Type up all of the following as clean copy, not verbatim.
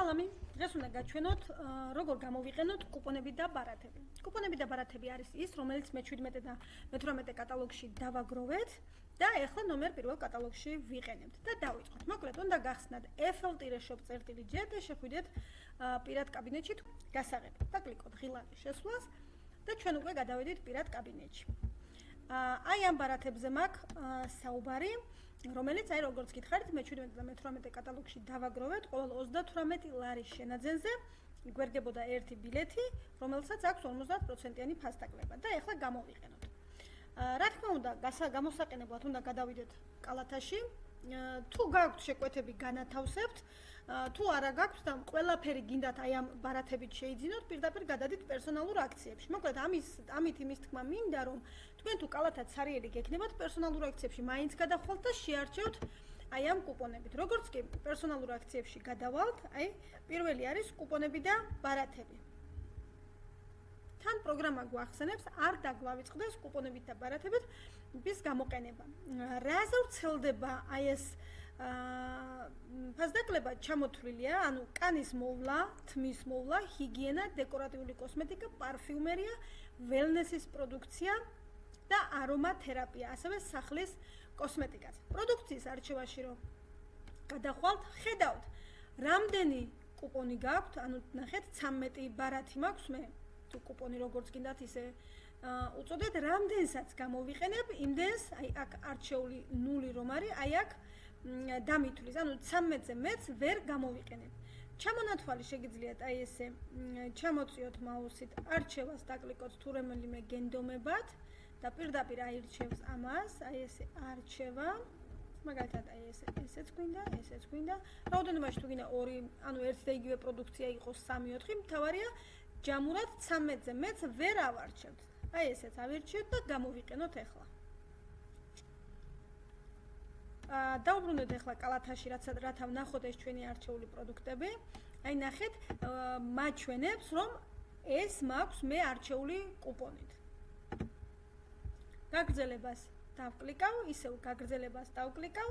სალამი, დღეს უნდა გაჩვენოთ როგორ გამოვიყენოთ კუპონები და ბარათები. კუპონები და ბარათები არის ის, რომელიც მე-17 და მე-18 კატალოგში დავაგროვეთ და ეხლა ნომერ პირველ კატალოგში ვიყენებთ და დავიწყოთ. მოკლედ, უნდა გახსნათ FL-shop.gr და შეხვიდეთ პირად კაბინეტში გასაღები. დაკლიკოთ ღილაკის შესვლას და ჩვენ უკვე გადავედით პირად კაბინეტში. აი ამ ბარათებზე მაქვს საუბარი, რომელიც აი როგორც გითხარით, მე-17 და მე-18 კატალოგში დავაგროვეთ ყოველ 38 ლარის შენაძენზე იგვერდებოდა ერთი ბილეთი, რომელსაც აქვს 50%-იანი ფასდაკლება და ეხლა გამოვიყენოთ. რა თქმა უნდა, გამოსაყენებლად უნდა გადავიდეთ კალათაში. თუ გაქვთ შეკვეთები განათავსებთ, თუ არა გაქვთ და ყველაფერი გინდათ აი ამ ბარათებით შეიძინოთ, პირდაპირ გადადით პერსონალურ აქციებში. მოკლედ ამით იმის თქმა მინდა, რომ თქვენ თუ კალათად სარიელი გექნებათ, პერსონალურ აქციებში მაინც გადახვალთ და შეარჩევთ აი ამ კუპონებით. როგორც კი პერსონალურ აქციებში გადავალთ, აი პირველი არის კუპონები და ბარათები. თან პროგრამა გვახსენებს არ დაგვავიწყდეს კუპონებით და ბარათებით bis გამოყენება. რაზე ვრცელდება აი ეს ფასდაკლება ჩამოთვლილია, ანუ კანის მოვლა, თმის მოვლა, ჰიგიენა, დეკორატიული კოსმეტიკა, პარფიუმერია, ველნესის პროდუქცია და არომათერაპია, ასევე სახლის კოსმეტიკაც. პროდუქციის არჩევაში რომ გადახვალთ, ხედავთ, რამდენი კუპონი გაქვთ, ანუ ნახეთ 13 ბარათი მაქვს მე. თუ კუპონი როგორც გინდათ ისე უწოდეთ, რამდენსაც გამოვიყენებ, იმდენს აი აქ არჩეული 0 რომ არის, აი აქ დამითვლის, ანუ 13-ზე მეც ვერ გამოვიყენებ. ჩამონათვალი შეგიძლიათ აი ესე ჩამოწიოთ მაუსით, არჩევას დაკლიკოთ თუ რომელიმე გენდომებად და პირდაპირ აირჩევს ამას, აი ესე არჩევა. მაგალითად აი ესეც გვინდა, ესეც გვინდა. რაოდენობაში თუ გინდა 2, ანუ ერთი და იგივე პროდუქცია იყოს 3-4, მთავარია ჯამურად 13-ზე მეც ვერ ავარჩევთ. აი ესეც ავირჩიოთ და გამოვიყენოთ ახლა. დავუბრუნდეთ ახლა კალათაში, რათა ვნახოთ ეს ჩვენი არჩეული პროდუქტები. აი ნახეთ, მაჩვენებს, რომ ეს მაქვს მე არჩეული კუპონით. გაგრძელებას დავკლიკავ, ისევ გაგრძელებას დავკლიკავ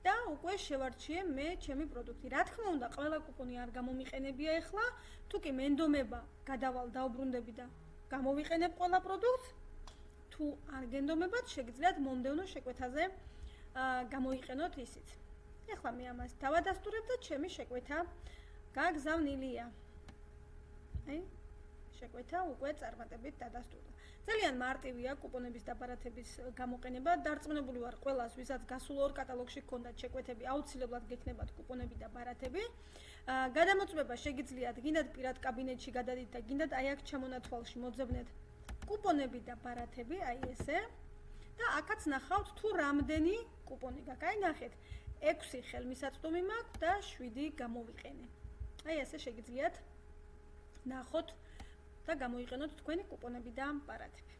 და უკვე შევარჩიე მე ჩემი პროდუქტი. რა თქმა უნდა, ყველა კუპონი არ გამომიყენებია ახლა, თუ კი მენდომება გადავალ დავუბრუნდები და გამოვიყენებ ყველა პროდუქტს, თუ არ გენდომებათ, შეგიძლიათ მომდევნო შეკვეთაზე გამოიყენოთ ისიც. ეხლა მე ამას დავადასტურებ და ჩემი შეკვეთა გაგზავნილია. აი, შეკვეთა უკვე წარმატებით დადასტურდა. ძალიან მარტივია კუპონების და ბარათების გამოყენება. დარწმუნებული ვარ, ყველას, ვისაც გასულ 2 კატალოგში ჰქონდათ შეკვეთები, აუცილებლად გექნებათ კუპონები და ბარათები. გადამოწმება შეგიძლიათ, გინდათ პირად კაბინეტში გადადით და გინდათ აი აქ ჩამონათვალში მოძებნეთ კუპონები და ბარათები, აი ესე. და აქაც ნახავთ თუ რამდენი კუპონი გაქვს. აი ნახეთ, 6 ხელმისაწვდომი მაქვს და 7 გამოვიყენე. აი ესე შეგიძლიათ ნახოთ და გამოიყენოთ თქვენი კუპონები და ბარათები.